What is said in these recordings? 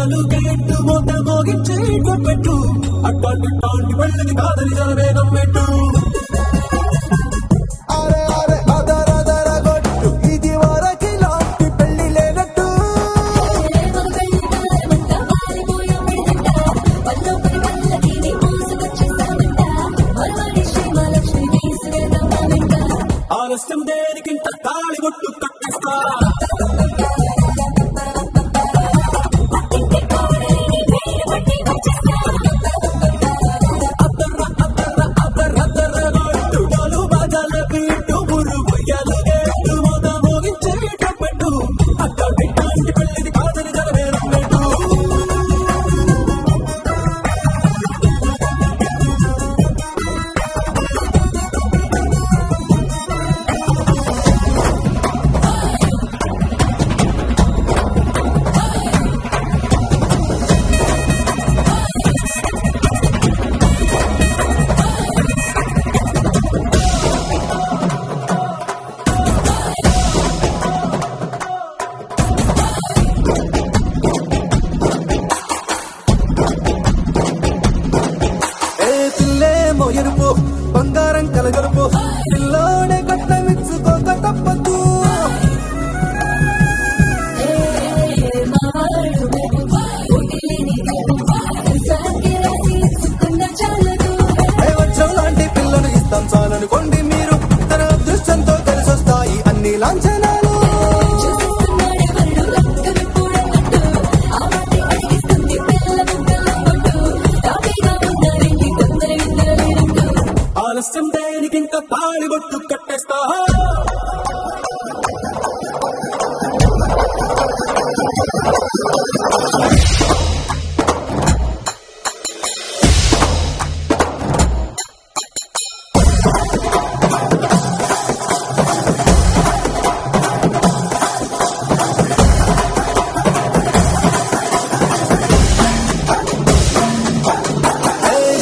గెట్టు మొత్త మోగించే పెట్టు అట్లాంటి వెళ్ళని కాదని జనమే నమ్మెట్టు ఆలస్యం దేనికింత తాళిబొట్టు కట్టేస్తా ఎరుపు బంగారం కలగలుపు పిల్లోనే కట్టమిచ్చుకోక తప్పదు వచ్చం లాంటి పిల్లను ఇస్తాం చాలనుకోండి మీరు తన అదృష్టంతో కలిసొస్తాయి అన్ని లాంఛనాలు ఆలస్యం దేనికి ఇంకా తాళిబొట్టు కట్టేస్తా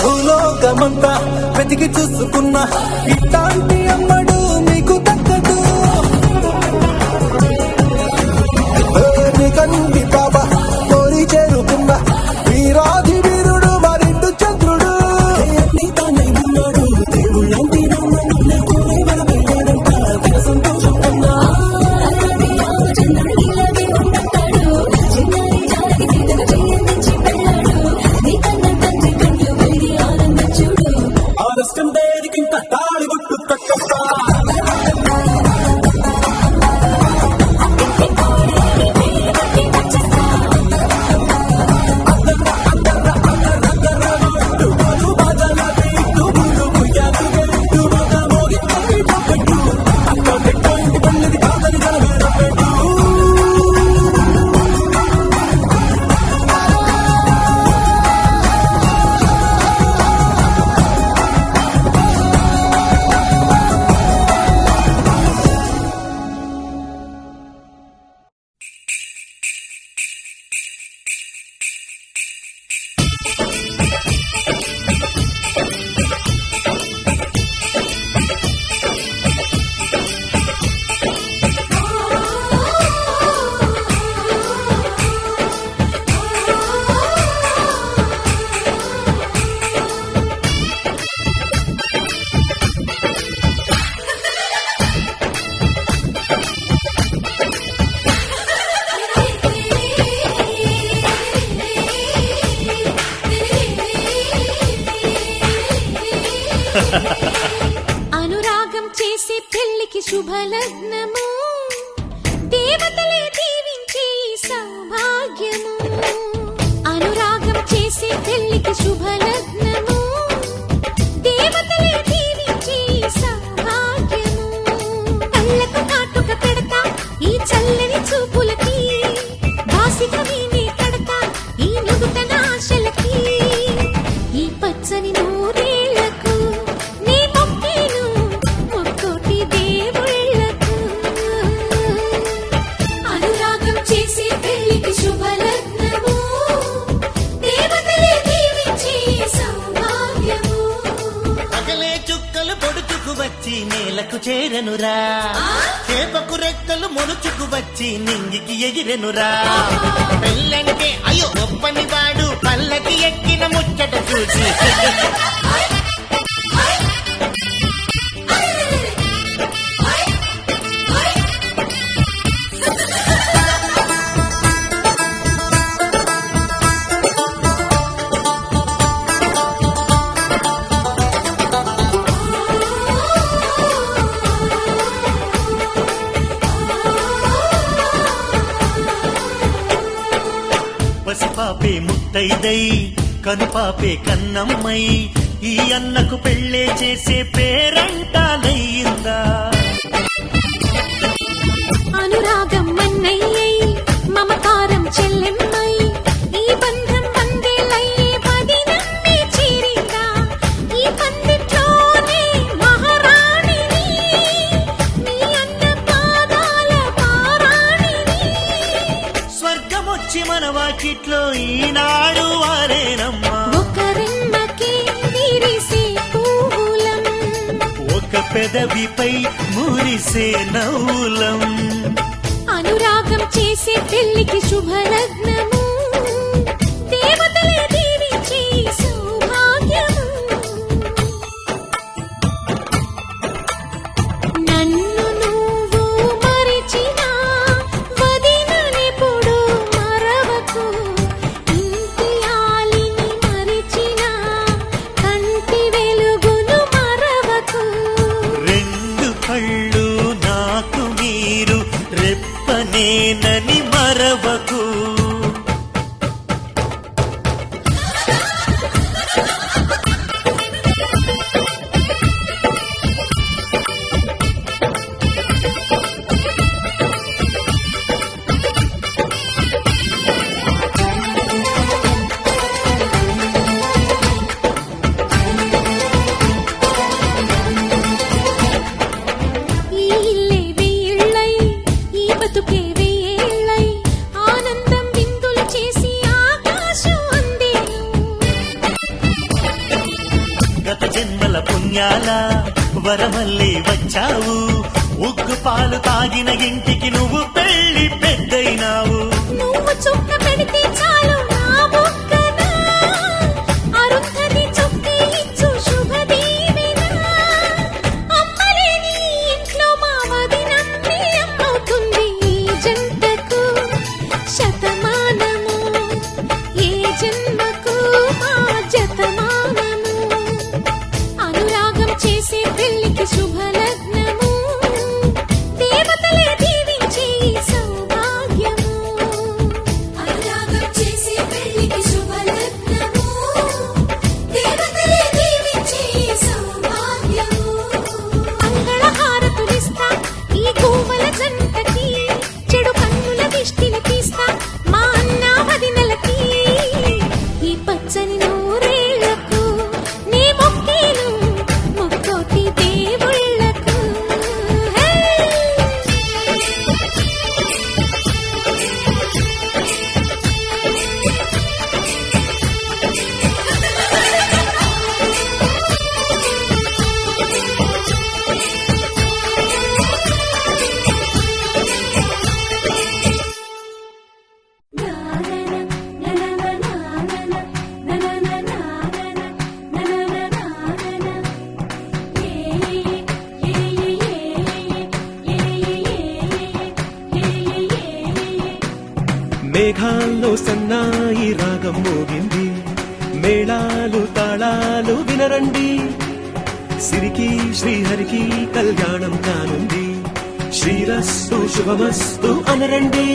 భూలోకమంతా వెతికి చూసుకున్నా ఇట్లాంటి అమ్మడు మీకు దక్కదు కంటి బాబా కోరి చేరుకున్నా వీరాధి వీరుడు మరిండు చంద్రుడు తానే ఉన్నాడు దేవుళ్ళంటి సంతోషం కన్నా ఆలస్యం దేనికి ఇంకా తాళిబొట్టు కట్టేస్తా అనురాగం చేసే పెళ్లికి శుభలగ్నము దేవతలే దీవించే సౌభాగ్యము అనురాగం చేసే పెళ్లికి శుభలగ్నము దేవతలే దీవించే సౌభాగ్యము కళ్ళకు కాటుక పెడతా ఈ చల్లని చూపులకి బాసిక వీణే కడతా ఈ నుదుటన ఆశలకి ఈ పచ్చని నూరేళ్లకు వచ్చి నేలకు చేరనురా చేపకు రెక్కలు మొలుచుకు వచ్చి నింగికి ఎగిరెనురా పెళ్ళంటే అయ్యో పంపని వాడు పల్లకి ఎక్కిన ముచ్చట చూసి పసిపాపే ముత్తైదై కనుపాపే కన్నమ్మై ఈ అన్నకు పెళ్ళే చేసే పేరంటాలయ్యిందా అనురాగం మన్నయ్యై మమకారం చెల్లెమ్మై ఈ బంధం వందేలయ్యే పదినమ్మి చేరిందా ఈ పందిట్లోనే మహారాణిని నీ అన్న పాదాల పారాణిని స్వర్గమొచ్చి మన వాకిట్లో ఈనాడు వారేనమ్మా ఒకరెమ్మకి విరిసే పూలం ఒక పెదవిపై మురిసే నవ్వులం అనురాగం చేసే పెళ్లికి శుభలగ్నము దేవతలే దీవించే సౌభాగ్యము నన్ను నువ్వు మరిచినా వదిననెప్పుడు మరవకు ఇంటి ఆలిని మరిచినా కంటి వెలుగును మరవకు రెండు కళ్ళు నాకు మీరు రెప్పనేనని మరవకు ఈ ఇల్లే వెయ్యిళ్ళై ఈ బతుకే వెయ్యేళ్ళై ఆనందం విందులు చేసి ఆకాశం అందేను గత జన్మల పుణ్యాల వరమల్లే వచ్చావు ఉగ్గు పాలు తాగిన ఇంటికి నువ్వు పెళ్లి పెద్దయినావు నువ్వు చుక్క పెడితే చాలు నా బొక్కన అరుంధతి చుక్కే ఇచ్చు శుభదీవెన అమ్మలేని ఇంట్లో మా వదినమ్మే అమ్మవుతుంది ఈ జంటకు శతమానము ఏ జన్మకు మా జతమానము అనురాగం చేసే పెళ్లికి శుభలగ్నము దేవతలే దీవించే సౌభాగ్యము అనురాగం చేసే పెళ్లికి శుభలగ్నము దేవతలే దీవించే సౌభాగ్యము మంగళహారతులిస్తా ఈ కోమల జంటకి చెడు కన్నుల దిష్టిని తీస్తా మా అన్న వదినలకి ఈ పచ్చని నూరేళ్లకు నీ మొక్కేను ముక్కోటి దేవుళ్ళకు హే మేఘాల్లో సన్నాయి రాగం మోగింది మేళాలు తాళాలు వినరండి సిరికి శ్రీహరికి కళ్యాణం కానుంది శ్రీరస్తు శుభమస్తు అనరండి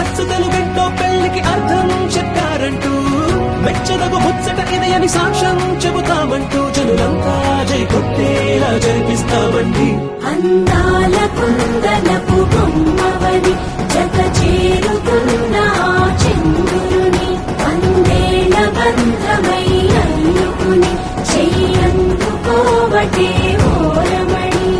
అచ్చుతలు గంటో పెళ్లికి అర్థం చెప్పారంటూ మెచ్చదగు ముచ్చట ఇది అని సాక్ష్యం చెబుతామంటూ జనులంతా జై కొట్టేలా జరిపిస్తామండి అందాల కుందనపు బొమ్మవని జత చేరుతున్న ఆ చంద్రుని వందేళ్ల బంధమై అల్లుకుని చెయ్యందుకోవటే ఓరమణి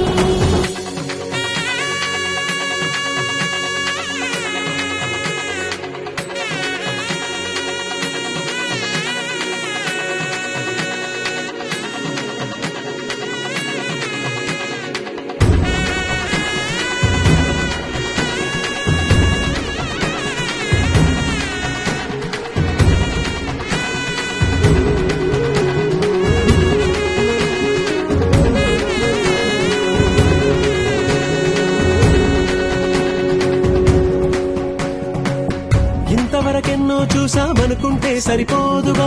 చూసామనుకుంటే సరిపోదుగా,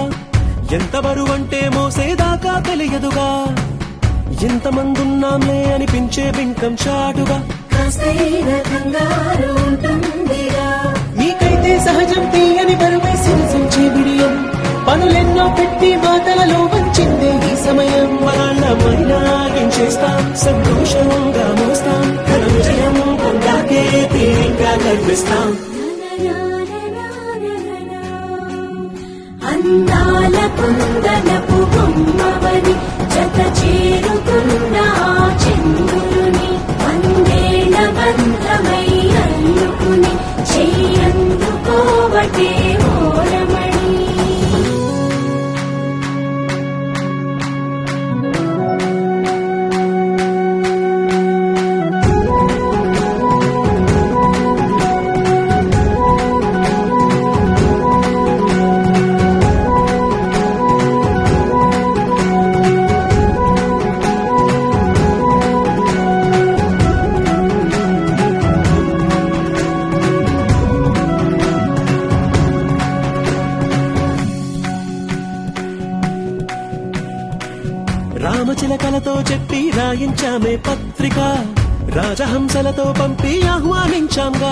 ఎంత బరువంటే మోసేదాకా తెలియదుగా, ఇంతమందున్నాంలే అనిపించే బింకం చాటుగా కాస్తైనా కంగారు ఉంటుందిగా. నీకైతే సహజం తీయని బరువై సిరిసించే బిడియం, పనులెన్నో పెట్టి మాటలలో వంచిందే ఈ సమయం. వాళ్ళమైనా ఏం చేస్తాం, సంతోషంగా మోస్తాం, ఘన విజయం పొందాకే తీరిగ్గా కనిపిస్తాం. అందాల కుందనపు బొమ్మవని జత చేరుకున్న ఆ చంద్రుని వందేళ్ల బంధమై అల్లుకుని చెయ్యందుకోవటే ఓరమణి. రామచిలకలతో చెప్పి రాయించామే పత్రిక, రాజహంసలతో పంపి ఆహ్వానించాంగా,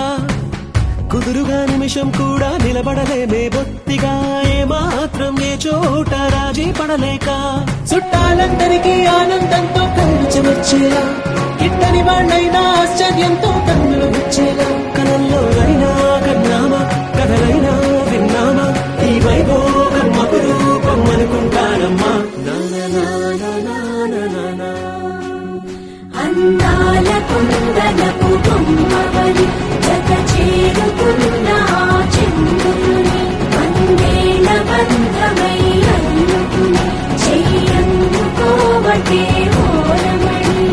కుదురుగా నిమిషం కూడా నిలబడలేమే బొత్తిగా, ఏమాత్రం ఏ చోట రాజీ పడలేక, చుట్టాలందరికీ ఆనందంతో కళ్ళు చెమర్చేలా, గిట్టని వాళ్ళైనా ఆశ్చర్యంతో కన్నులు వచ్చేలా, కలల్లో అయినా కన్నామా, కథలైనా విన్నామా, ఈ వైభోగం అపురూపం అనుకుంటానమ్మా. అందాల కుందనపు బొమ్మవని జత చేరుకున్న ఆ చంద్రుని వందేళ్ల బంధమై అల్లుకుని చెయ్యందుకోవటే ఓరమణి.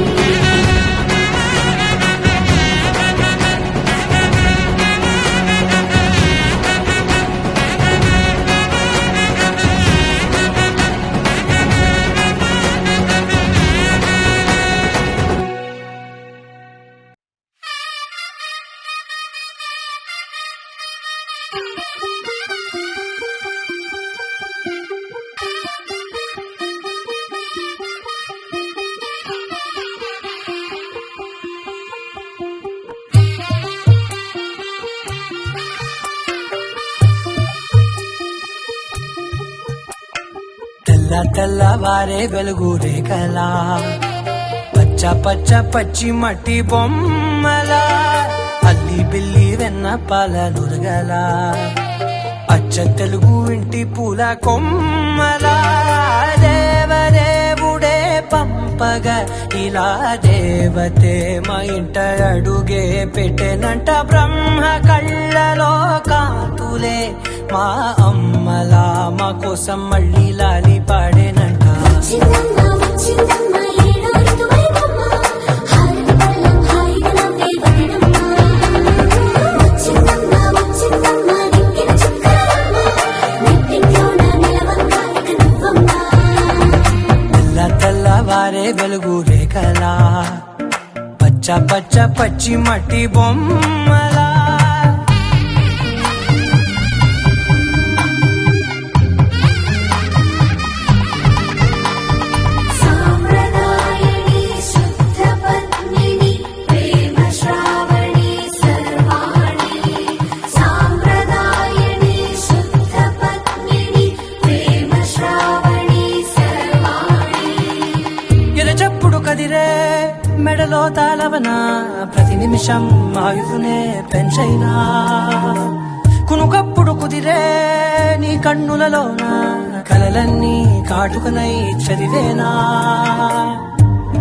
తెల్లవారే వెలుగు రేఖలా, పచ్చ పచ్చ పచ్చి మట్టి బొమ్మలా, అల్లి బిల్లి వెన్న పాల నురగలా, అచ్చ తెలుగు ఇంటి పూల కొమ్మలా, దేవదేవుడే పంపగా ఇలా దేవతే మా ఇంట అడుగే పెట్టెనంట, బ్రహ్మ కళ్ళలో కాతులే మా అమ్మలా మా కోసం మళ్ళీ లాలి పాడేనంట. వచ్చిందమ్మ వచ్చిందమ్మ ఏడో ఋతువైవమ్మ, హారతి పళ్ళం హాయిగా నవ్వే వదనమ్మ. వచ్చిందమ్మ వచ్చిందమ్మ దిక్కిన చుక్కలమ్మ, నెట్టింట్లోన నిలవంగా ఇక నువ్వమ్మ. తెల్లవారే వెలుగు రేఖలా, పచ్చ పచ్చ పచ్చి మట్టి బొమ్మలా. సాంప్రదాయని శుద్ధ పద్మిని ప్రేమ శ్రావణి సర్వాణి. సాంప్రదాయని శుద్ధ పద్మిని ప్రేమ శ్రావణి సర్వాణి. ఎరచప్పుడు కదిరే మెడలో తాళవన, ప్రతి నిమిషం ఆయుధునే పెంచైనా, కునుకప్పుడు కుదిరే నీ కన్నులలోన కలలన్నీ కాటుకనై చదివేనా,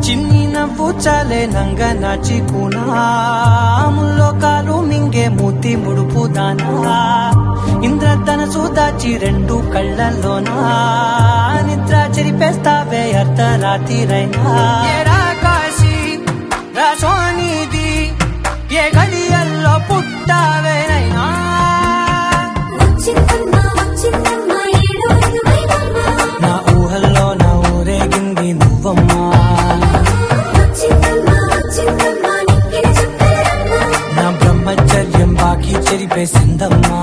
చిన్ని నవ్వు చాలే నంగ నాచి కూనాముల్లో కాలు మింగే మూతి ముడుపు దానా, ఇంద్రధనసు దాచి రెండు కళ్ళల్లోనా, నిద్ర చెరిపేస్తావే అర్ధరాత్రిరైనా. ఏరా కాశీ రా సోనిది, ఏ గడియల్లో పుట్టావేనైనా. వచ్చిందమ్మ వచ్చిందమ్మ ఏడో ఋతువైవమ్మ, నా ఊహల్లో నా ఊరేగింది నువ్వమ్మా. వచ్చిందమ్మ వచ్చిందమ్మ నిక్కిన చుక్కలమ్మ. నా బ్రహ్మచర్యం బాకీ చెరిపేసిందమ్మా.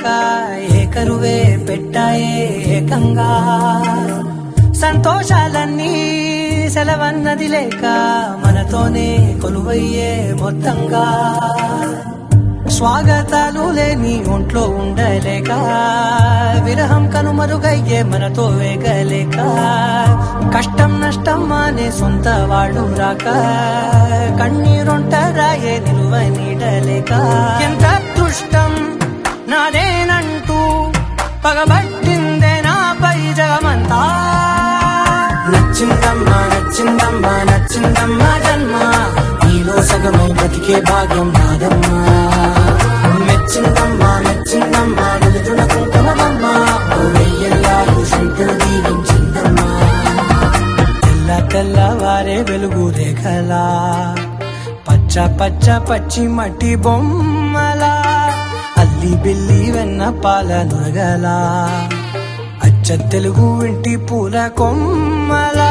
లేక ఏకరువే పెట్టాయే ఏకంగా సంతోషాలన్నీ సెలవన్నది లేక మనతోనే కొలువయ్యే మొత్తంగా స్వాగతాలు లేని ఒంట్లో ఉండలేక విరహం కనుమరుగయ్యే మనతో వేగలేక కష్టం నష్టం అనే సొంత వాళ్ళు రాక కన్నీరొంటరాయే నిలువ నీడలేక ఎంత అదృష్టం నాదేనంటూ పగబట్టిందే నాపై జగమంతా నచ్చిందమ్మా నచ్చిందమ్మా నచ్చిందమ్మా జన్మ నీలో సగమై బతికే భాగ్యం నాదమ్మా మెచ్చిందమ్మా మెచ్చిందమ్మా నిలుతున్న కుంకుమమ్మా వెయ్యల్లాలు శంకరు దీవించిందమ్మా తెల్ల తెల్లవారే వెలుగు రేఖలా పచ్చ పచ్చ పచ్చి మట్టి బొమ్మలా అల్లి బిల్లి వెన్న పాల నురగలా అచ్చ తెలుగు ఇంటి పూల కొమ్మలా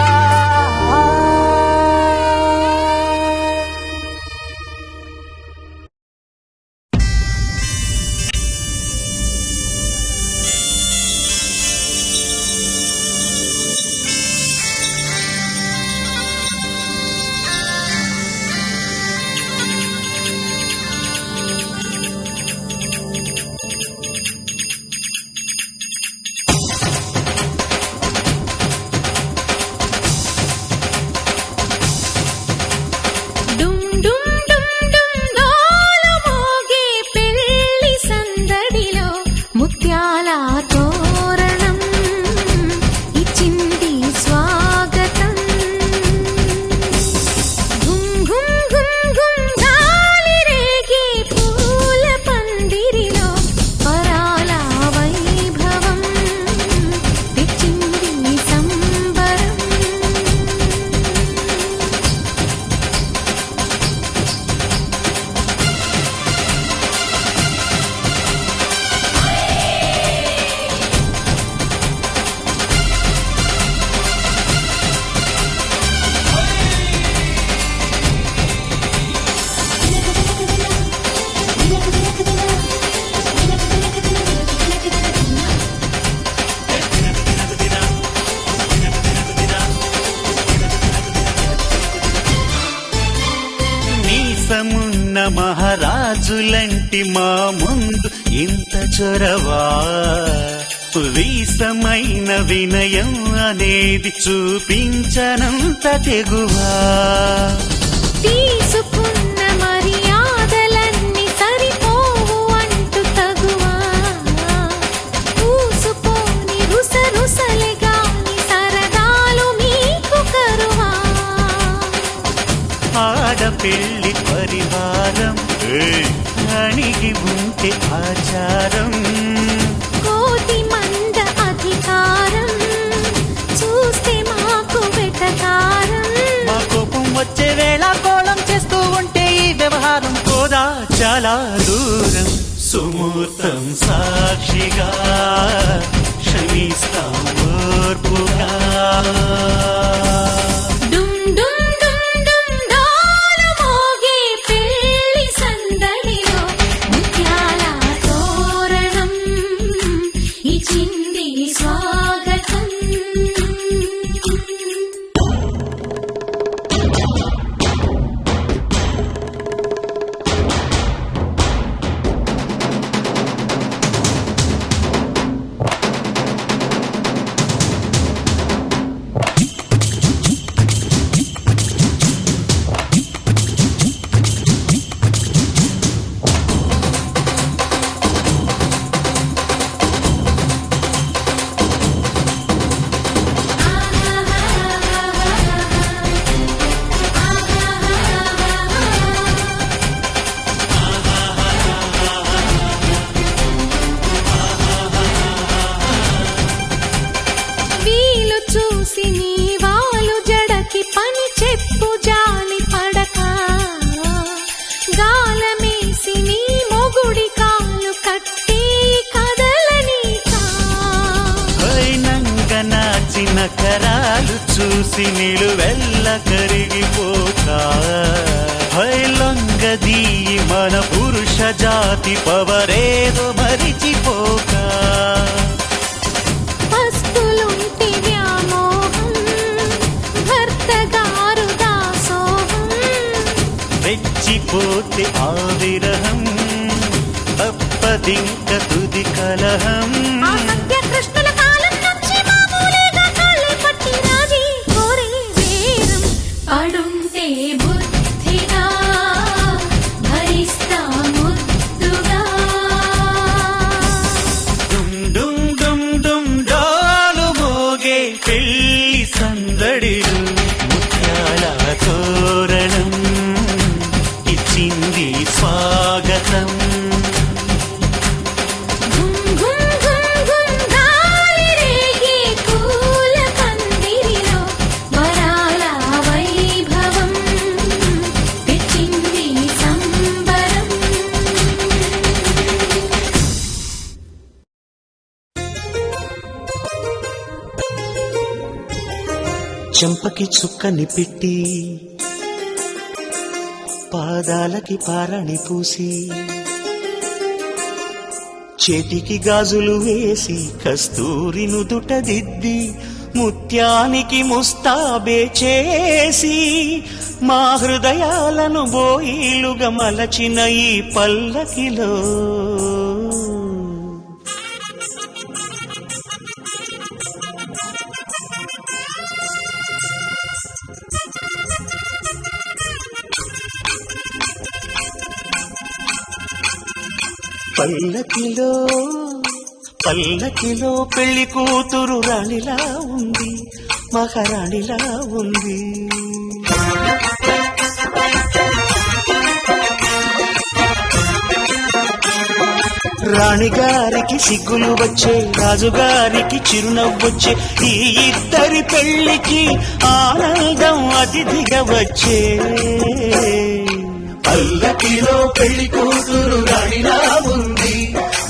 డుమ్ డుమ్ డుమ్ డుమ్ డోలు మోగే పెళ్లి సందడిలో ముత్యాల తోరణం ఇచ్చింది స్వాగతం గుమ్ గుమ్ గుమ్ గుమ్ గాలి రేగే పూల పందిరిలో వరాల వైభవం తెచ్చింది సంబరం నీసమున్న మహారాజులంటి మా ముందు ఇంత చొరవా వీసమైన వినయం అనేది చూపించనంత తెగువా తీసుకున్న మర్యాదలన్నీ సరిపోవు అంటూ తగువా పూసుకొని రుసరుసలే గాని సరదాలు మీకు కరువా ఆడపిల్లి పరివారం అణిగి ఉంటే ఆచారం కోటి మంద అధికారం చూస్తే మాకు వెటకారం మా కోపం వచ్చే వేళ కోళం చేస్తూ ఉంటే ఈ వ్యవహారం కోదా చాలా దూరం సుమూర్తం సాక్షిగా క్షమిస్తాం ఓర్పుగా డుమ్ డుమ్ డుమ్ డుమ్ డోలు మోగే పెళ్లి సందడిలో ముత్యాల తోరణం ఇచ్చింది స్వాగతం చేసిన కరాలు చూసి నిలువెల్ల కరిగిపోక లొంగదీ మన పురుష జాతి పవరేదో మరిచిపోక పస్తులుంటి వ్యామోహం భర్తగారు దాసోహం రెచ్చిపోతే ఆ విరహం తప్పదింక తుది కలహం ఆ సత్య కృష్ణుల కాలం నుంచి మామూలుగా కాళ్ళే పట్టి రాజీ కోరే వేరం పడుంటే బుద్ధిగా భరిస్తా ముద్దుగా డుమ్ డుమ్ డుమ్ డుమ్ డాలు మోగే పెళ్లి సందడిలు ముత్యాల తోరణం ఇచ్చింది స్వాగతం ఘుమ్ ఘుమ్ ఘుమ్ ఘుమ్ గాలి రేగే పూల పందిరిలో వరాల వైభవం తెచ్చింది సంబరం చెంపకి చుక్కని పెట్టి పాదాలకి పారని పూసి చేతికి గాజులు వేసి కస్తూరి నుదుట దిద్ది ముత్యానికి ముస్తాబే చేసి మా హృదయాలను బోయిలుగా మలచిన ఈ పల్లకిలో పల్లకిలో పల్లకిలో పెళ్లి కూతురు రాణిలా ఉంది మహారాణిలా ఉంది రాణిగారికి సిగ్గులు వచ్చే రాజుగారికి చిరునవ్వొచ్చే ఈ ఇద్దరి పెళ్లికి ఆనందం అతిథిగా వచ్చే పల్లకిలో పెళ్లి కూతురు రాణిలా ఉంది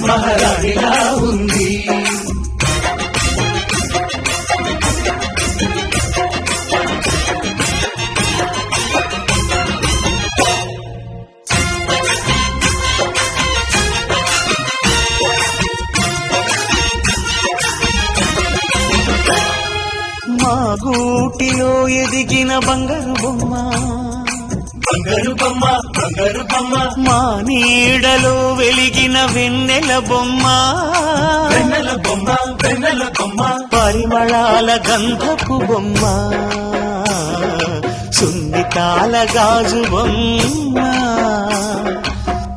మహారాణిలా ఉంది మా గూటిలో ఎదిగిన బంగారు బొమ్మ బంగారు బొమ్మ బంగారు బొమ్మ మా నీడలో వెలిగిన వెన్నెల బొమ్మ వెన్నెల బొమ్మ వెన్నెల బొమ్మ పరిమళాల గంధపు బొమ్మ సున్నితాల గాజు బొమ్మ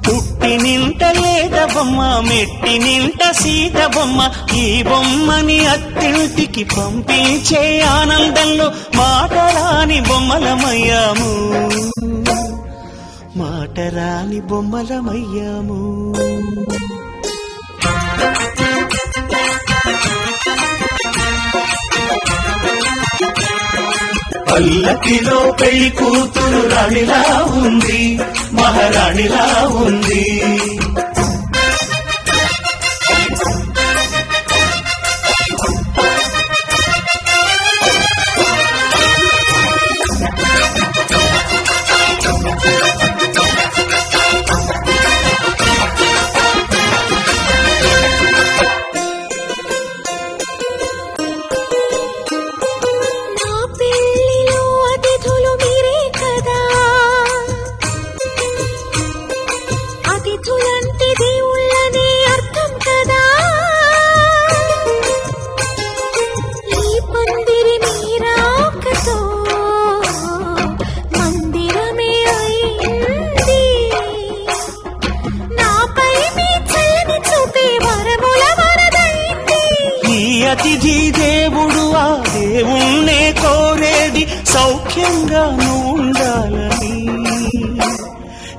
పుట్టి నింట లేద బొమ్మ మెట్టి నింట సీత బొమ్మ ఈ బొమ్మని అత్తింటికి పంపించే ఆనందంలో మాటరాని బొమ్మలమయ్యాము మాటరాని బొమ్మలమయ్యాము పల్లకిలో పెళ్లి కూతురు రాణిలా ఉంది మహారాణిలా ఉంది నా పెళ్లిలో అతిథులు మీరే కదా అతిథులంటే దేవుళ్ళనే అర్థం కదా ఈ పందిరి మీరాకతో మందిరమే అయింది నాపై మీ చల్లని చూపే వరముల వరదైంది ఈ అతిథి దేవుడు ఆ దేవుణ్ణే కోరేది సౌఖ్యంగా ఉండాలని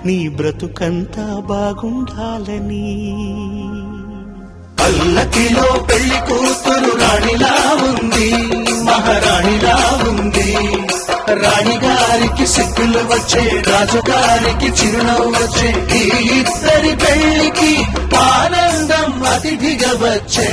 నీ బ్రతుకంతా బాగుండాలని పల్లకిలో పెళ్లి కూతురు రాణిలా ఉంది మహారాణిలా ఉంది రాణిగారికి సిగ్గులు వచ్చే రాజుగారికి చిరునవ్వు వచ్చే ఈ ఇద్దరి పెళ్లికి ఆనందం అతిథిగా వచ్చే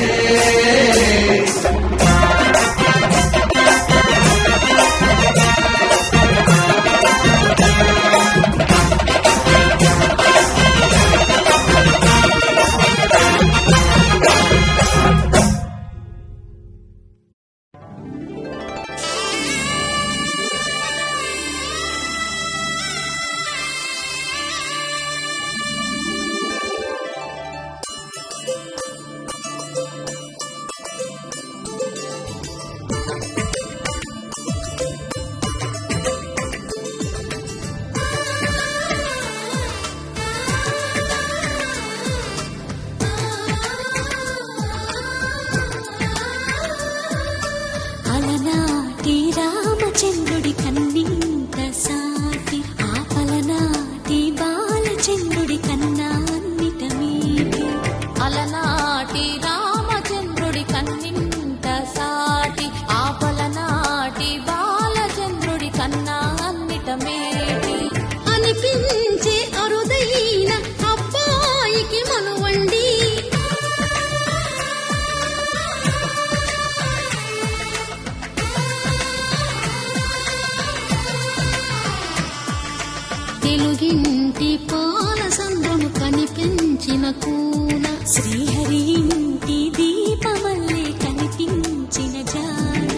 తెలుగింటి పాల సంద్రము కనిపించిన కూన శ్రీహరి ఇంటి దీపమల్లే కనిపించిన జాన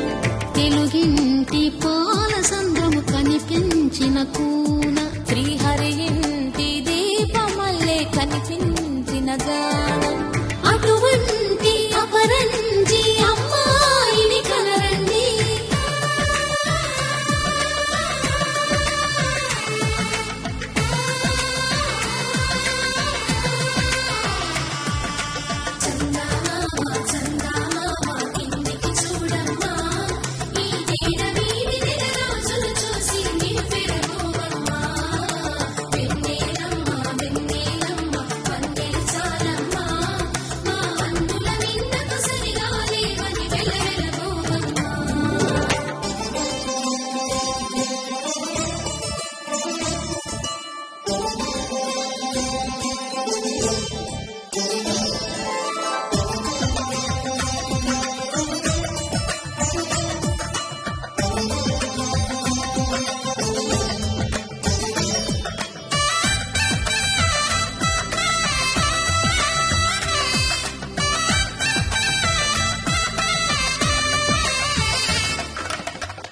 తెలుగింటి పాల సంద్రము కనిపించిన కూన శ్రీహరి ఇంటి దీపమల్లే కనిపించిన జాన అటువంటి అపరంజి అమ్మాయిని కనరండి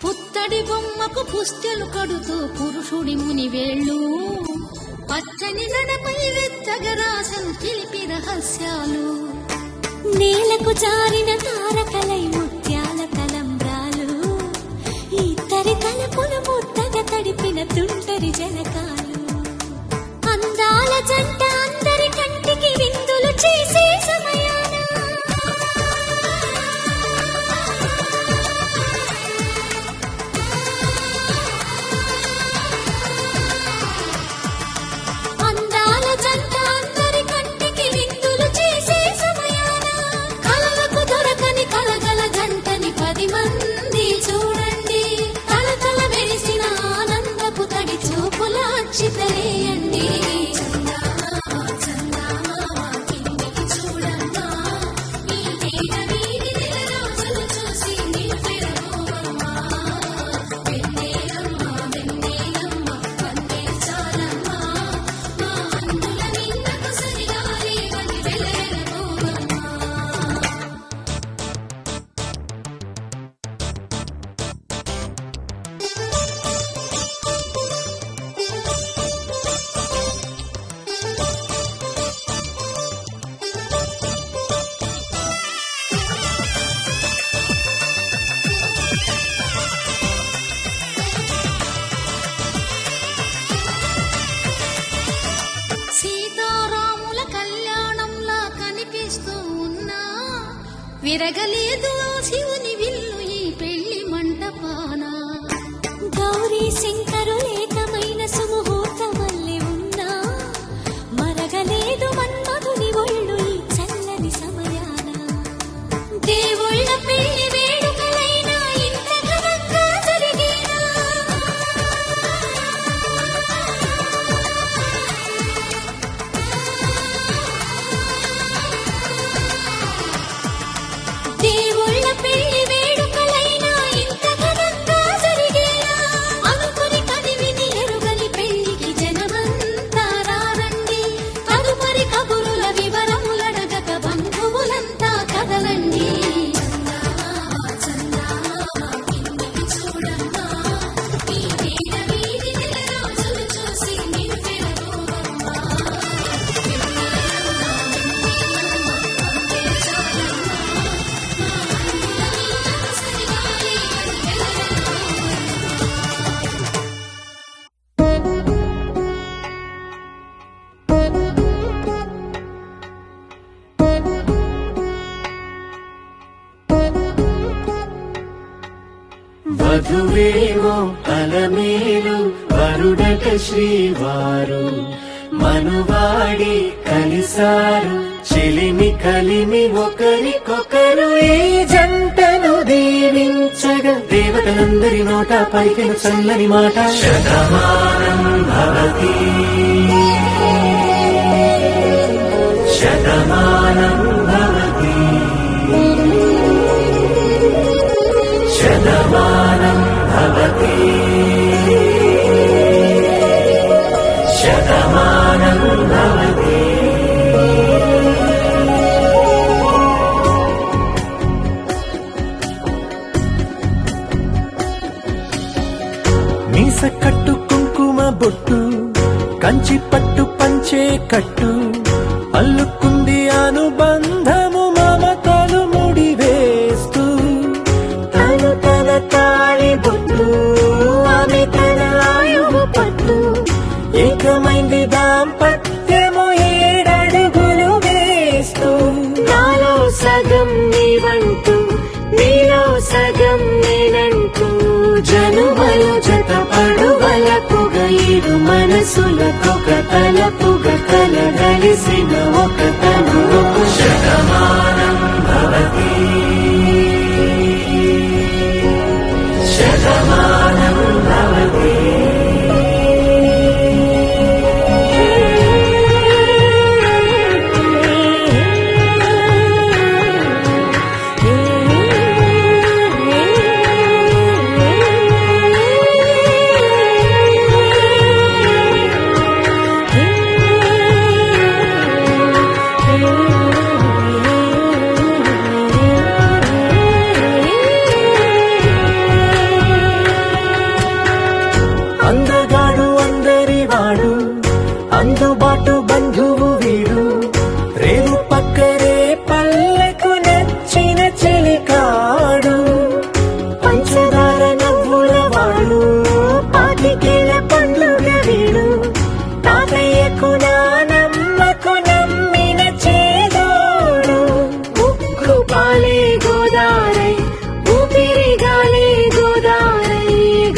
పుత్తడి బొమ్మకు పుస్తెలు కడుతూ పురుషుడి ముని వేళ్ళు పచ్చని గడపై వెచ్చగరాసను తెలిపి రహస్యాలు నేలకు జారిన తారకలై ముత్యాల తలంబ్రాలు ఇద్దరి తలపులు ముద్దగా తడిపిన తుంటరి జలకాలు అందాల జంట అందరి కంటికి విందులు చేసే సమయాన అందాల జంట అందరి కంటికి విందులు చేసే సమయాన కలలకు దొరకని కలగల జంటని 10 మంది చూడండి కలకల మెరిసిన ఆనందపు తడి చూపుల అక్షితలేయండి సీతారాముల కళ్యాణంలా కనిపిస్తూ ఉన్నా విరగలేదు శివుని విల్లు ఈ పెళ్లి మంటపాన గౌరీ శంకరు ఏకమైన సుముహూర్తమల్లె ఉన్నా మరగలేదు మన్మధుని ఒళ్ళు ఈ చల్లని సమయాన దేవుళ్ళ పెళ్లి వేడుకలైనా ఇంత ఘనంగా జరిగేనా దేవుళ్ళ పెళ్లి వేడుకలైనా ఇంత ఘనంగా జరిగేనా అనుకుని కదివిని ఎరుగని పెళ్లికి జనమంతా రారండి తదుపరి కబురుల వివరములడగక బంధువులంతా కదలండి వధువేమో అలమేలు వరుడట శ్రీవారు మనువాడి కలిసారు చెలిమి కలిమి ఒకరికొకరు ఈ జంటను దీవించగా దేవతలందరి నోట పలికిన చల్లని మాట శతమానం భవతి శతమానం భవతి శతమానం భవతి మీస కట్టు కుంకుమ బొట్టు కంచి పట్టు పంచే కట్టు అల్లుకుంది అనుబంధము మమతలు ముడివేస్తూ తను తన తాళి బొట్టు ఆమె తన ఆయువు పట్టు ఏకమైంది దాంపత్యము 7 అడుగులు వేస్తూ నాలో సగం నీవంటూ నీలో సగం నేనంటూ జనుమలు జత పడువలపుగ 7 మనసులకొక తలపుగ కలగలిసిన ఒక తను ఒక శతమానం భవతి శతమానం భవతి అందగాడు అందరివాడు అందుబాటు బంధువు వీడు రేవు పక్కరే పల్లెకు నచ్చిన చెలికాడు పంచదార నవ్వుల వాడు పాతికేల పండుగ వీడు తాతయ్యకు నానమ్మకు నమ్మిన చేదోడు ఉక్కు పాలే గోదారై ఊపిరి గాలే గోదారై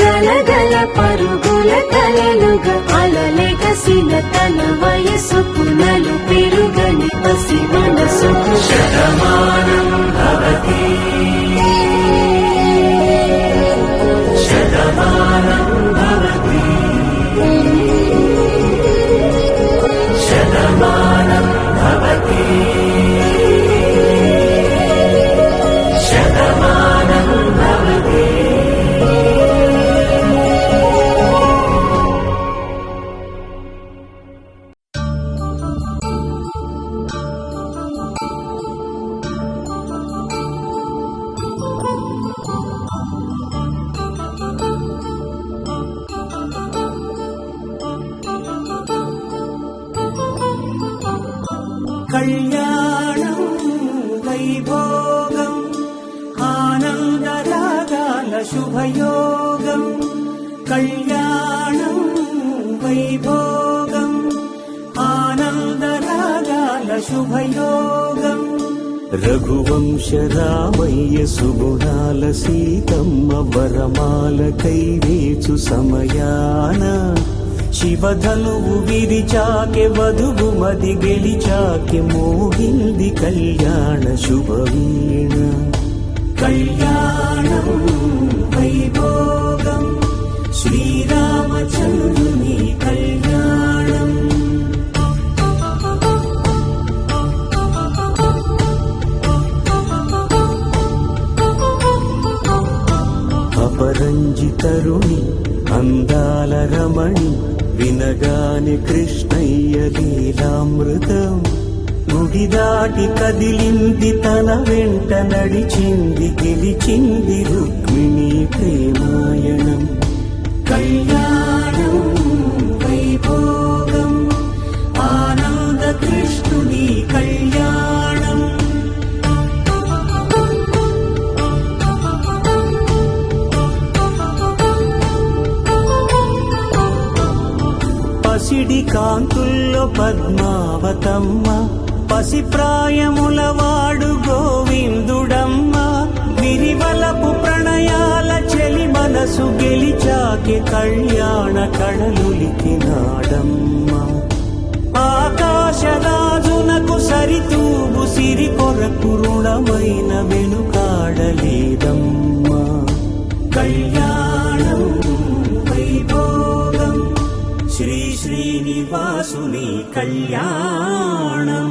గలగల పరుగుల కలలుగా అలలెగసిన తన వయసుకు నలు పెరుగని పసి మనసుకు శతమానం భవతి శతమానం భవతి శతమానం భవతి శతమానం భవతి కళ్యాణం వైభోగం ఆనందరాగాల శుభయోగం కళ్యాణం వైభోగం ఆనందరాగాల శుభయోగం రఘువంశ రామయ్య సుగుణాల సీతమ్మ వరమాల కైవేచు సమయాన శివధనువు విరిచాకె వధువు మది గెలిచాకె మోగింది కళ్యాణ శుభవీణ కళ్యాణం వైభోగం శ్రీరామచంద్రుని కళ్యాణం అపరంజితరుణి అందాల రమణి వినగాని కృష్ణయ్య లీలామృతం గుడి దాటి కదిలింది తన వెంట నడిచింది గెలిచింది రుక్మిణి ప్రేమాయణం కళ్యాణం వైభోగం ఆనంద కృష్ణుని కళ్యాణం పసిడి కాంతుల్లో పద్మావతమ్మ పసిప్రాయముల వాడు గోవిందుడమ్మ విరివలపు ప్రణయాల చెలి మనసు గెలిచాకె కళ్యాణ కళలులికినాడమ్మ ఆకాశరాజునకు సరితూగు సిరి కొరకు రుణమైన వెనుకాడలేదమ్మా కళ్యాణం వైభోగం శ్రీ శ్రీనివాసుని కళ్యాణం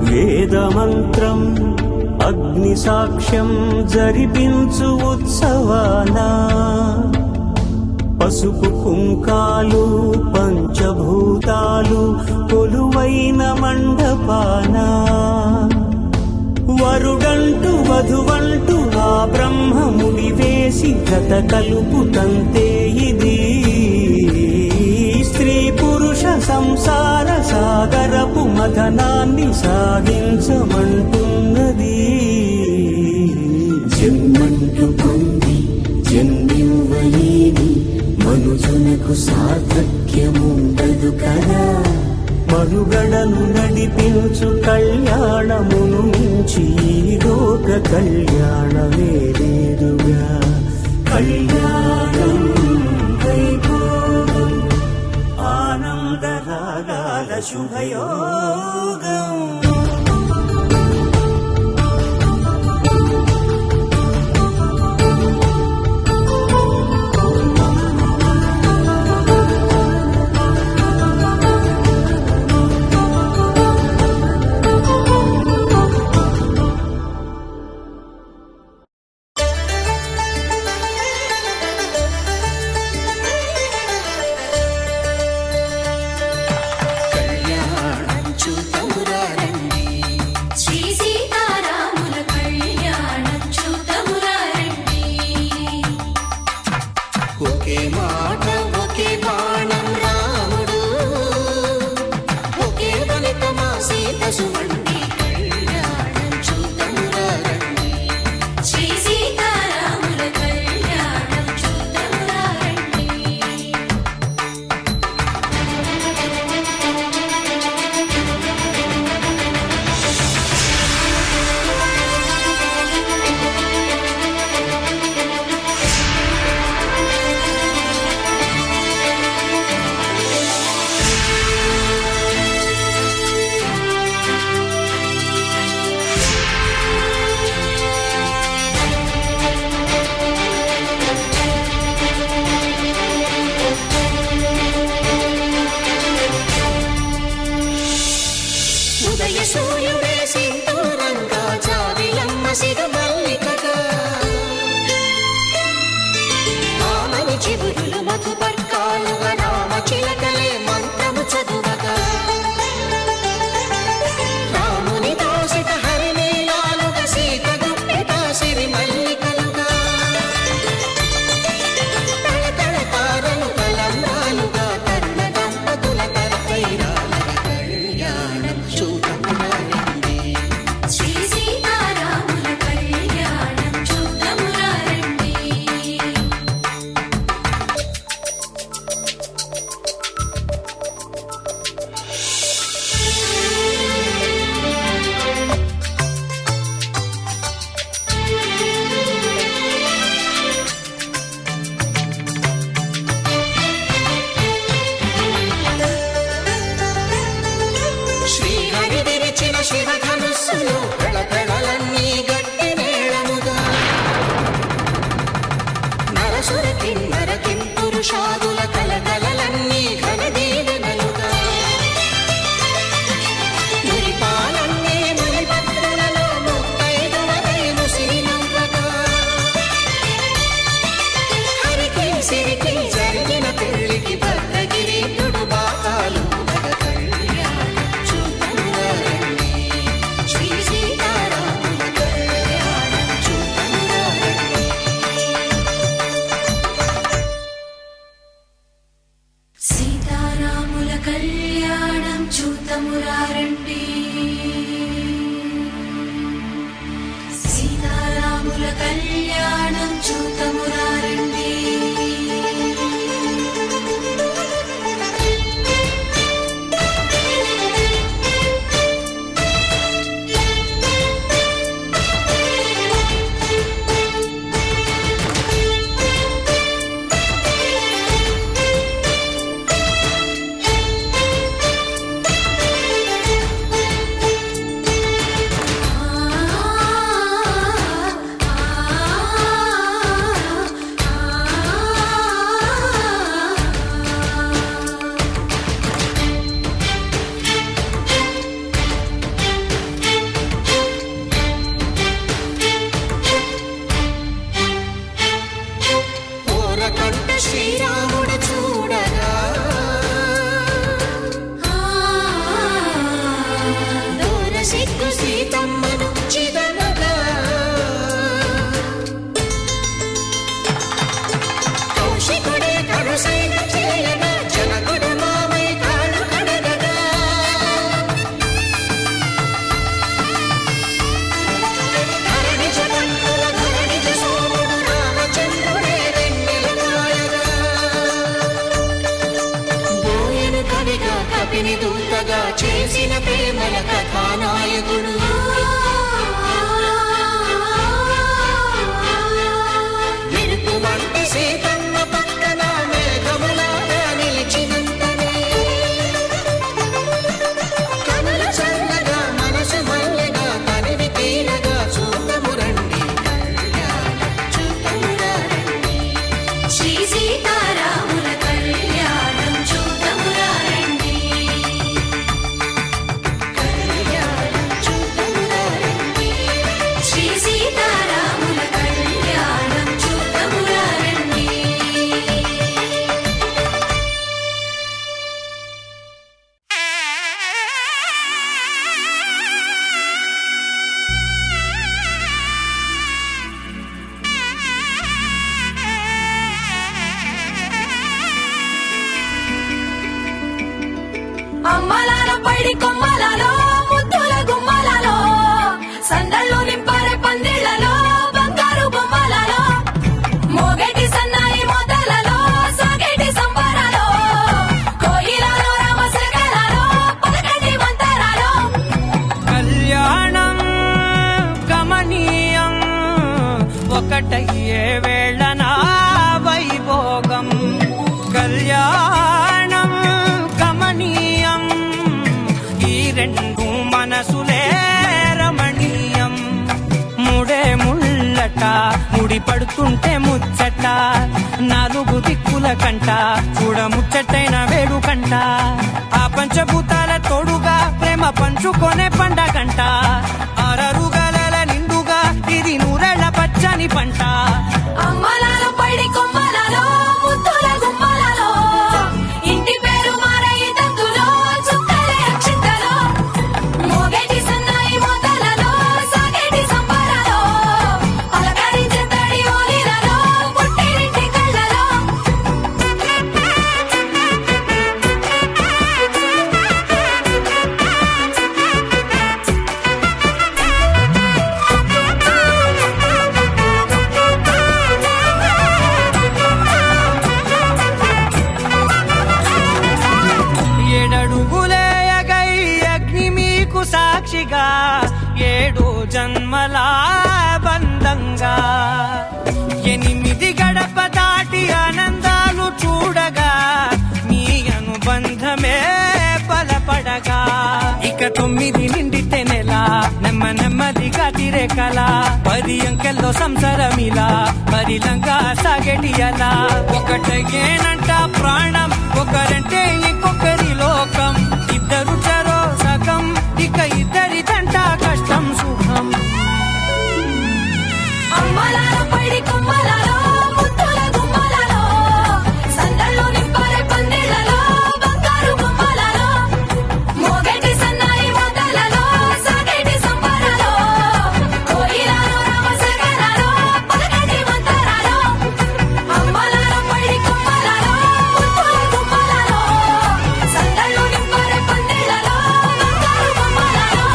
వేదమంత్రం అగ్ని సాక్షి సాక్ష్యం జరిపించు ఉత్సవాన పసుపు కుంకాలు పంచభూతాలు కొలువైన మండపాన వరుడంటూ వధువంటూ ఆ బ్రహ్మముడి వేసి గత కలుపు తంతే ఇది స్త్రీ పురుష సంసార సాగరపు మథనాన్ని సాగించమంటున్నది. జన్మంటూ పొంది జన్మివ్వలేని మనుజునకు సార్థక్యముండదు కదా. మనుగడను నడిపించు కళ్యాణమును మించి ఈ లోక కళ్యాణమే లేదుగా. కళ్యాణం వైభోగం ఆనందరాగాల శుభయోగం. చూతమురా చేసిన ప్రేమల కథానాయకుడు. మెరుపు వంటి సీతమ్మ పక్కన మేఘములాగా నిలిచినంతనే కనులు చల్లగా మనసు మల్లెగా తనివి తీరగా చూడము రండి, కళ్యాణం చూడము రండి. శ్రీ సీతారాముల కళ్యాణం చూడమురా రండి. కళ్యాణం చూడము రండి. శ్రీ సీతారాముల కళ్యాణం చూడమురా రండి. అమ్మలాలో పడి కొమ్మలలో ముద్దుల గుమ్మలలో సందళ్ళు నింపారే పందిళ్లలో బంగారు బొమ్మలలో మోగేటి సన్నాయి మోతలలో సాగేటి సంబరాలో కోయిలలో రామశకలలో పలకటి మంతరాలో కళ్యాణం గమనీయం ఒకటయ్యే వేళనా వైభోగం. కళ్యాణం గమనీయం ఈ రెండు మనసులే రమణీయం. ముడే ముళ్ళట ముడి పడుతుంటే ముచ్చట నాలుగు దిక్కుల కంట చూడ ముచ్చటైన వేడుకంట. ఆ పంచభూతాల తోడుగా ప్రేమ పంచుకొనే పండగంట. అరరుగల నిండుగా ఇది నూరెళ్ళ పచ్చని పంట. అమ్మలాలో పడి కొమ్మలలో ముద్దుల గుమ్మలలో ఇంటి పేరు మారయి తంతులో చుక్కలే అక్షింతలో మోగేటి సన్నాయి మోతలలో సాగేటి సంబరాలో పలకరించే తడి ఓలిలలో పుట్టినింటి కళ్ళలో ఏడడుగులేయగై అగ్ని మీకు సాక్షిగా 7 జన్మల బంధంగా 8 గడప దాటి ఆనందాలు చూడగా మీ అనుబంధమే బలపడగా ఇక 9 నిండితే నెల నెమ్మదిగా తిరేకల 10 అంకెల్లో సంసారమిలా పరిలంగా సాగేటియలా ఒకటేనంట ప్రాణం ఒకరంటే ఇంకొకరి లోకం ఇద్దరు చరో సగం ఇక ఇద్దరిదంట కష్టం సుఖం. అమ్మలాలో పడి కొమ్మలలో ముద్దుల గుమ్మలలో సందళ్ళు నింపారే పందిళ్లలో బంగారు బొమ్మలలో మోగేటి సన్నాయి మోతలలో సాగేటి సంబరాలో కోయిలలో రామశకలలో పలకటి మంతరాలో అమ్మలాలో పడి కొమ్మలలో ముద్దుల గుమ్మలలో సందళ్ళు నింపారే పందిళ్లలో బంగారు బొమ్మలలో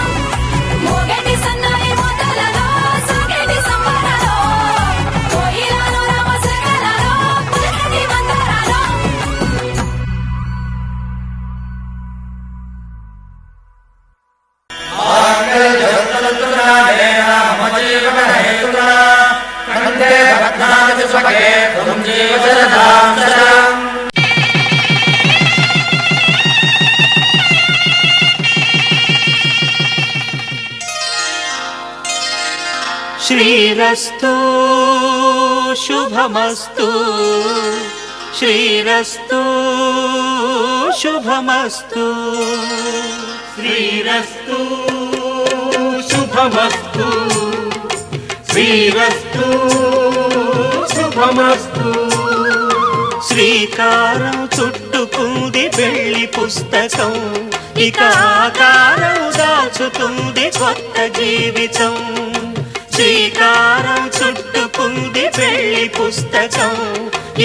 మోగేటి సన్నాయి మోతలలో సాగేటి సంబరాలో కోయిలలో రామశకలలో పలకటి మంతరాలో శ్రీరస్తు శుభమస్తు శ్రీరస్తు శుభమస్తు శ్రీరస్తు శుభమస్తు శ్రీరస్తు శుభమస్తు. శ్రీకారం చుట్టుకుంది వెళ్లి పుస్తకం ఇక ఆకారం దాచుతుంది కొత్త జీవితం. శ్రీకారం చుట్టుకుంది వెళ్లి పుస్తకం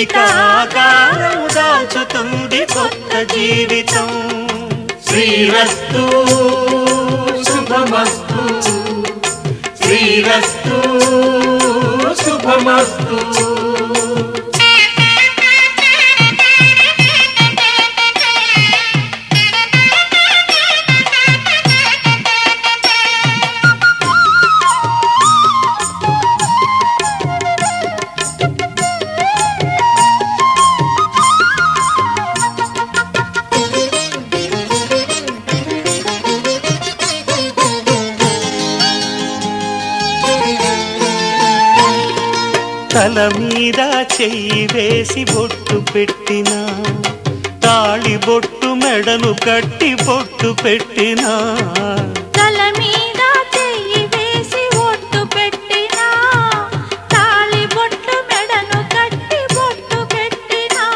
ఇక ఆకారం దాచుతుంది కొత్త జీవితం. శ్రీరస్తు శుభమస్తు శ్రీరస్తు శుభమస్తు. తల మీద చెయ్యి వేసి బొట్టు పెట్టినా తాళి బొట్టు మెడను కట్టి బొట్టు పెట్టినా తల మీద చెయ్యి వేసి ఒట్టు పెట్టినా తాళి బొట్టు మెడను కట్టి బొట్టు పెట్టినా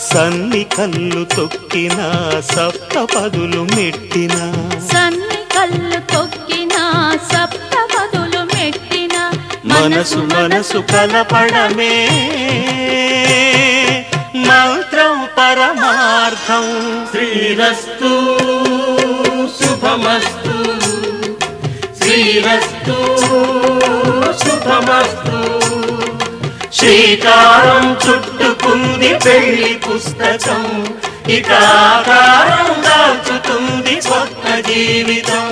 సన్ని కళ్ళు తొక్కినా సప్తపదులు మెట్టినా సన్ని కళ్ళు తొక్కినా సప్తపదులు మెట్టినా మనసు మనసు కలపడమే మంత్రం పరమార్థం శ్రీరస్తు శుభమస్తు శ్రీరస్తు శుభమస్తు శ్రీకారం చుట్టుకుంది పెళ్లి పుస్తకం ఇక ఆకారం దాల్చుతుంది కొత్త జీవితం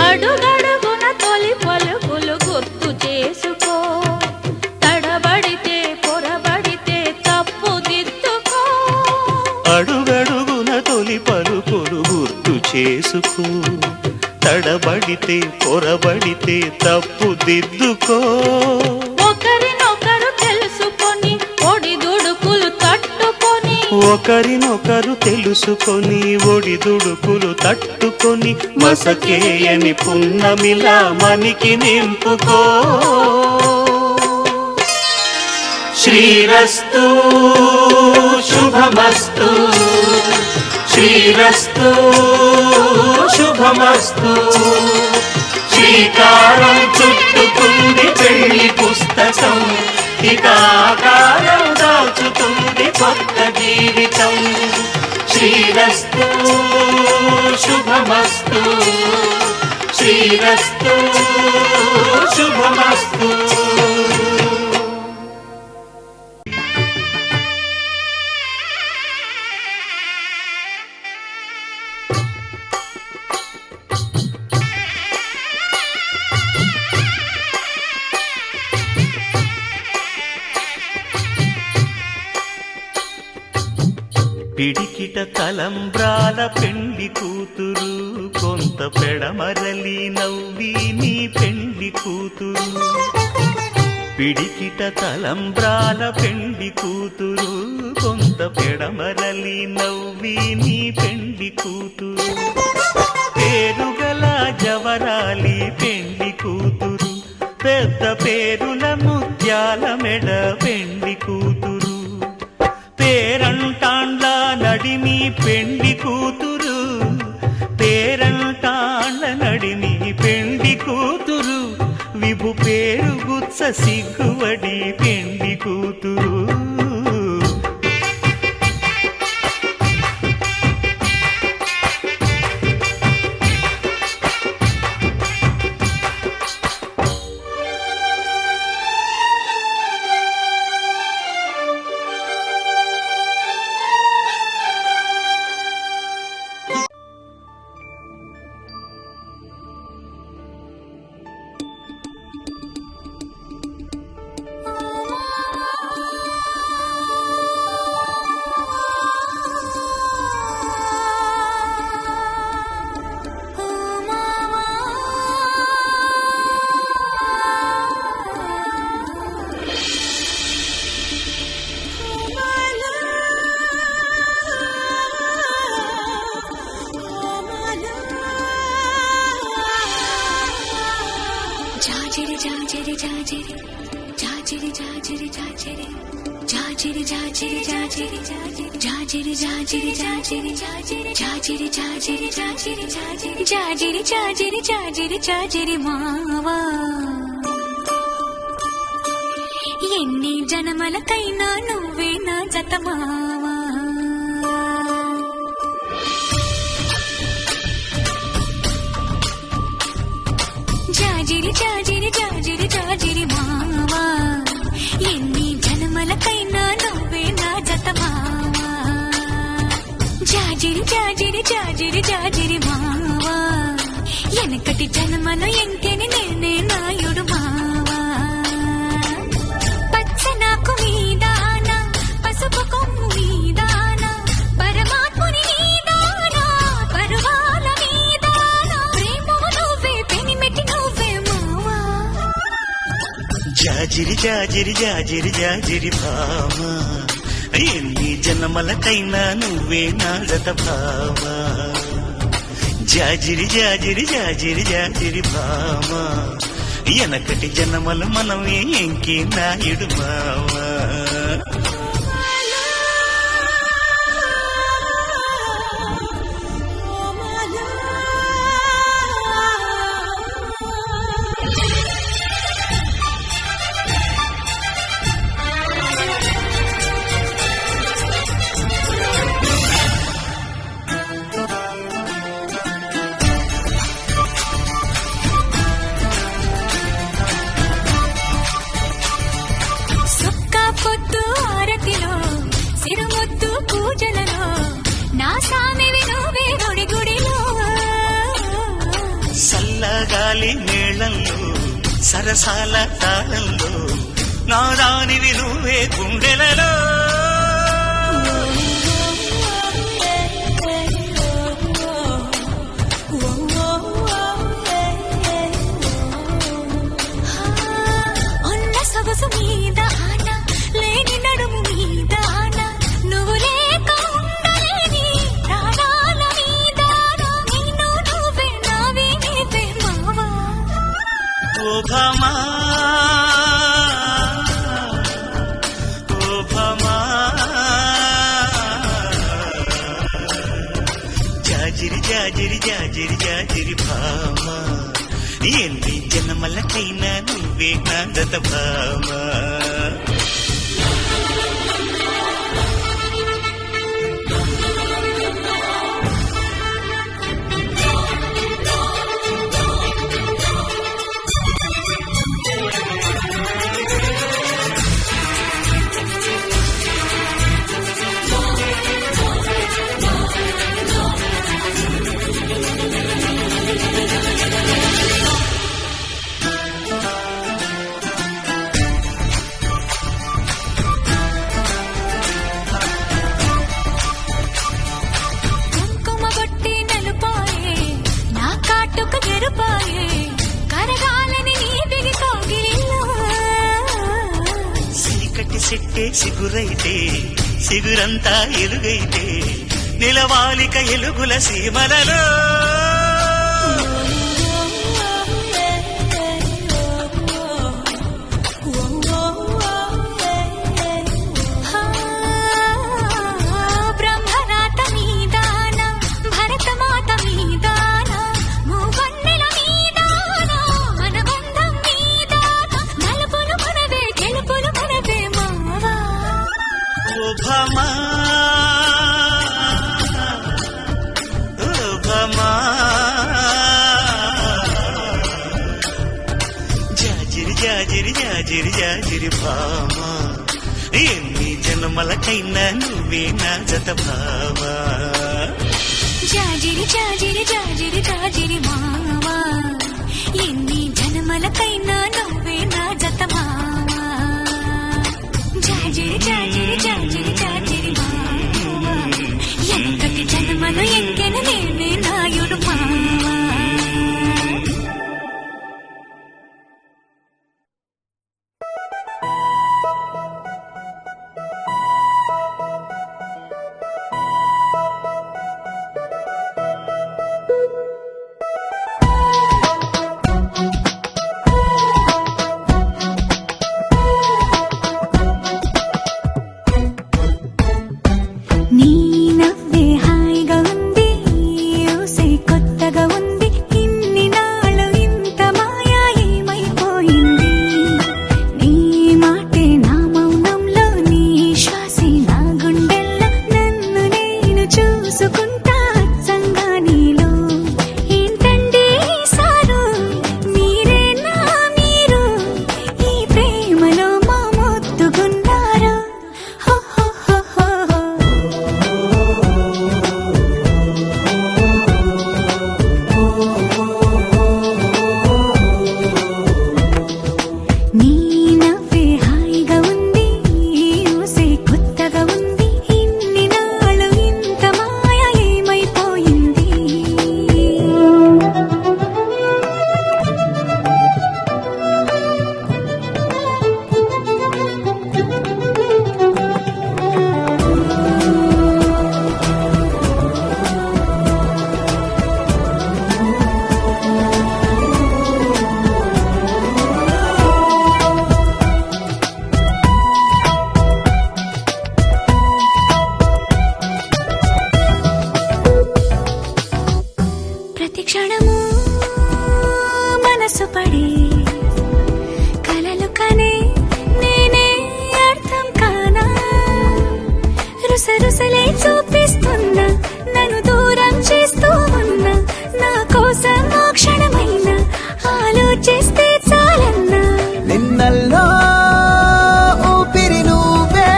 అడుగడుగున తొలి పలుకులు గుర్తు చేసుకో తడబడితే పొరబడితే తప్పు దిద్దుకో అడుగడుగున తొలి పలుకులు గుర్తు చేసుకో తడబడితే పొరబడితే తప్పు దిద్దుకో ఒకరినొకరు తెలుసుకొని ఒడిదుడుకులు తట్టుకొని ఒకరినొకరు తెలుసుకొని ఒడిదుడుకులు తట్టుకొని మసకేయని పున్నమిలా మనికి నింపుకో శ్రీరస్తు శుభమస్తు శ్రీరస్తు శుభమస్తు శ్రీకారం చుట్టుకుంది పెళ్లి పుస్తకం ఇక ఆకారం దాల్చుతుంది కొత్త జీవితం శ్రీరస్తు శుభమస్తు శ్రీరస్తు శుభమస్తు పిడికిట తలంబ్రాల పెండ్లి కూతురు కొంత పెడమరలి నవ్వి నీ పెండ్లి కూతురు పిడికిట తలంబ్రాల పెండ్లి కూతురు కొంత పెడమరలి నవ్వి నీ పెండ్లి కూతురు పేరుగల జవరాలి పెండ్లి కూతురు పెద్ద పేరుల ముత్యాల మెడ పెండ్లి కూతురు పేరంటాండ్ల నడిమి పెండ్లి కూతురు పేరంటాండ్ల నడిమి పెండ్లి కూతురు విభు పేరు గుత్స సిగ్గువడి పెండ్లి కూతురు ఎన్ని జనమలకైనా నువ్వే నా జతమావా జాజిరి జాజిరి జాజిరి జాజిరి మావా ఎన్ని జనమల జాజిరి మావా ఎనకటి జన్మలో ఎంకెని నేనే నాయుడు మావా పచ్చనాకు మీదాన పసుపు కొమ్ము మీదాన పరమాత్ముని మీదాన పరువాల మీదాన ప్రేమము నువ్వే పెనిమిటి నువ్వే మావా జాజిరి జాజిరి జాజిరి జాజిరి భామా ఎన్ని జన్మలకైనా నువ్వే నా జత భామా జాజిరి జాజిరి జాజిరి జాజిరి భామా ఎనకటి జన్మలు మనమే ఎంకి నాయుడు మావా పొద్దు ఆరతిలో సిరుముద్దు పూజలలో నా సామివి నువ్వే గుడి గుడిలో సల్లగాలి మేళంలో సరసాల తాళంలో నా దానివి నువ్వే గుండెలలో ఉన్న సొగసు మీద ఆన లేని నడుము మీద ఆన నువ్వు లేక ఉండలేని ప్రాణాల మీద నేను నువ్వే నావి నీవే మావా ఓ భామా ఓ భామా జాజిరి జాజిరి జాజిరి జాజిరి భామా ఎన్ని జన్మలకైనా నువ్వే నా జత భామా కుంకుమ బొట్టి నలుపాయే నా కాటుక గెరుపాయే కరగాలని నీ బిగి కౌగిలిలో సిరికట్టి సెట్టే సిగురైతే సిగురంతా ఎలుగైతే నిలవాలిక ఎలుగుల సీమలలో బ్రహ్మనాథ మీదాన భరతమాత మీదాన మూవన్నెల మీదాన మన బంధం మీదాన నలుపులు మనవే గెలుపులు మనవే మావా ఓ భామా ఓ భామా జాజిరి జాజిరి జాజిరి జాజిరి భామా ఎన్ని జన్మలకైనా నువ్వే నా జత భామా జాజిరి జాజిరి జాజిరి జాజిరి మావా ఎన్ని జన్మలకైనా నువ్వే నా జత మావా జాజిరి జాజిరి జాజిరి జాజిరి మావా ఎంతటి జన్మలు ఎంకెన నేనే నాయుడు మావా రుసరుసలే చూపిస్తున్నా నన్ను దూరం చేస్తూ ఉన్నా నా కోసం ఆ క్షణమైన ఆలోచిస్తే చాలన్నా నిన్నల్లో ఊపిరి నువ్వే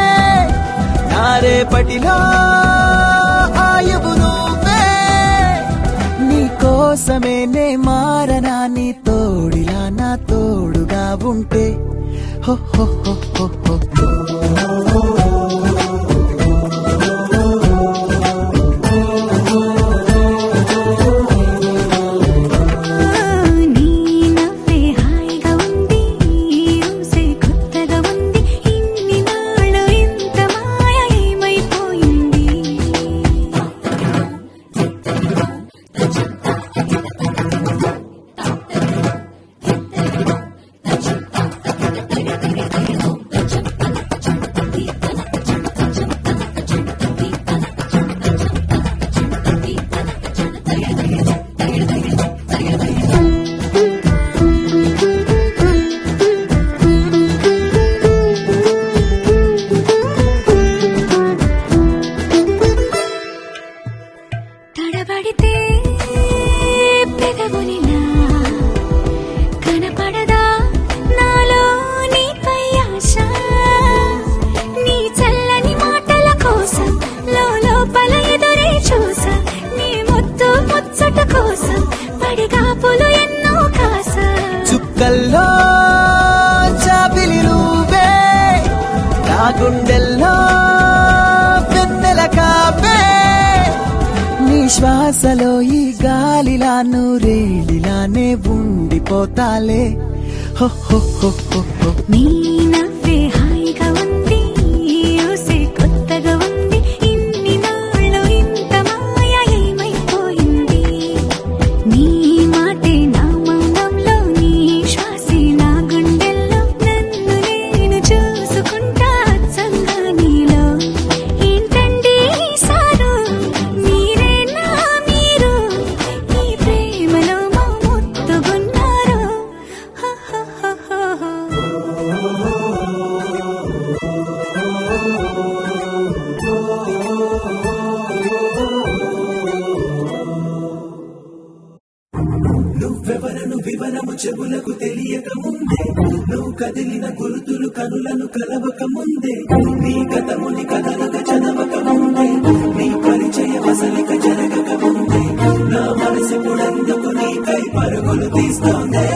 నా రేపటిలో ఆయువు నువ్వే నీ కోసమే నే మారనా నీ తోడిలా నా తోడుగా ఉంటే హో హో హో హో హో నీ నవ్వే హాయిగా ఉంది ఊసే కొత్తగా ఉంది ఇన్ని నాళ్ళు ఇంత మాయ ఏమైపోయింది తడబడితే పెదవునిలా కనపడదా నాలో నీపై ఆశ నీ చల్లని మాటల కోసం లోపల ఎదురే చూసా నీ ముద్దు ముచ్చట కోసం పడిగాపులు ఎన్నో కాసా చుక్కల్లో చాపిలి నువ్వే నా గుండెల్లో వెన్నెల కాపే నీ శ్వాసలో ఈ గాలిలా నూరేలిలానే ఉండిపోతాలే హో హో హో హో హో నీ నవ్వే హాయిగా ఉంది ఊసే కొత్తగా ఉంది ఇన్ని నాళ్ళు ఇంత మాయ ఏమైపోయింది నీ మాటే నా మౌనంలో నీ శ్వాసే నా గుండెల్లో నన్ను నేను చూసుకుంటా అచ్చంగా నీలో ఏంటండి సారు మీరేనా మీరు ఈ ప్రేమలో మా ముద్దుగున్నారు హో హో హో హో నువ్వెవరను వివరము చెవులకు తెలియక ముందే నువ్వు కదిలిన గురుతులు కనులను కలవక ముందే నీ గతముని కథలుగా చదవక ముందే నీ పరిచయ వసలిక జరగక ముందే నా మనసు పుడందుకు నీకై పరుగులు తీస్తోందే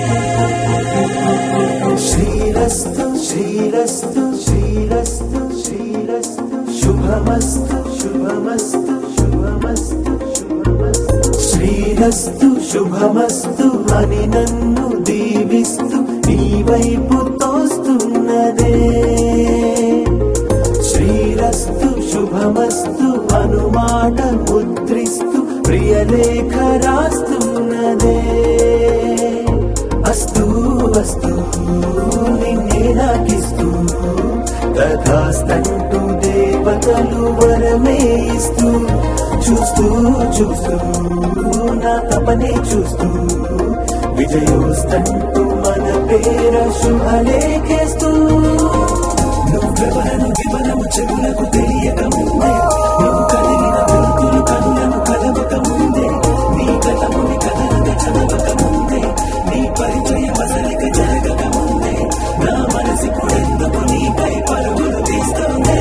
శ్రీరస్తు శ్రీరస్తు శ్రీరస్తు శ్రీరస్తు శుభమస్తు శుభమస్తు శుభమస్తు శుభమస్తు శ్రీరస్తు శుభమస్తు అని నన్ను దీవిస్తూ నీ వైపు తోస్తున్నదే శ్రీరస్తు శుభమస్తు అనుమాట ముద్రిస్తూ ప్రియలేఖ రాస్తున్నదే అస్తు అస్తు నిన్నే నాకిస్తూ తథాస్తంటూ దేవతలు వరమే ఇస్తూ చూస్తూ చూస్తూ నా తపనే చూస్తూ విజయోస్తంటూ మన పేర శుభలేఖేస్తూ నువ్వెవరను వివరము చెవులకు తెలియక ముందే నువ్వు కదిలిన గురుతులు కనులను కలవక ముందే నీ గతముని కథలుగా చదవక ముందే నీ పరిచయ వసలిక జరగక ముందే నా మనసు పుడెందుకు నీకై పరుగులు తీస్తోందే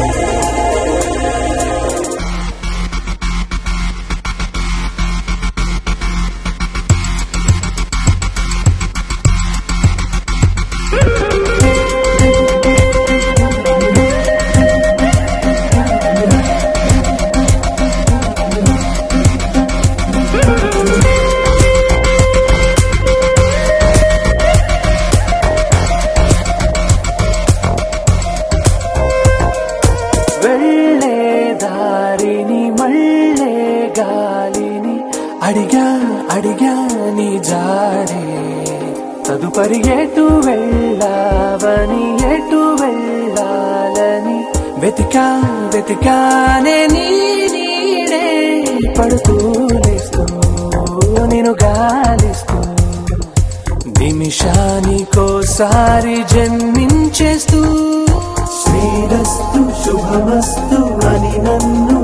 వెళ్ళే దారిని మళ్ళే గాలిని అడిగా అడిగా నీ జాడే తదుపరి ఎటు వెళ్ళావని ఎటు వెళ్ళాలని వెతికా వెతికానే నీ నీడే పడుతూ లేస్తూ నేను గాలిస్తూ నిమిషానికోసారి జన్మించేస్తూ శ్రీరస్తు శుభమస్తు అని నన్ను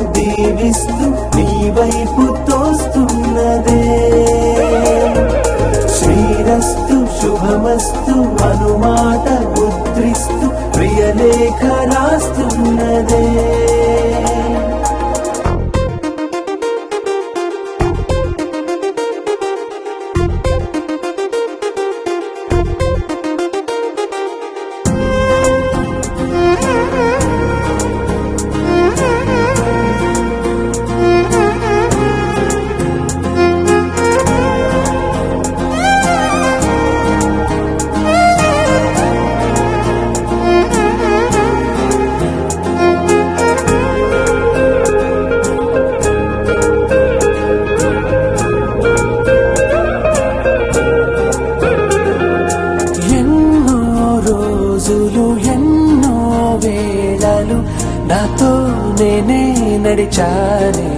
నాతో నేనే నడిచానే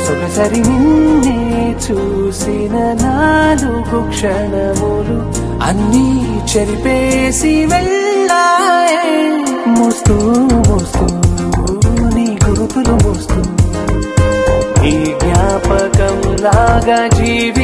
సొగసరి నిన్నే చూసిన 4 క్షణములు అన్నీ చెరిపేసి వెళ్ళాయే మోస్తూ మోస్తూ నీ గురుతులు మోస్తూ ఈ జ్ఞాపకం లాగా జీవి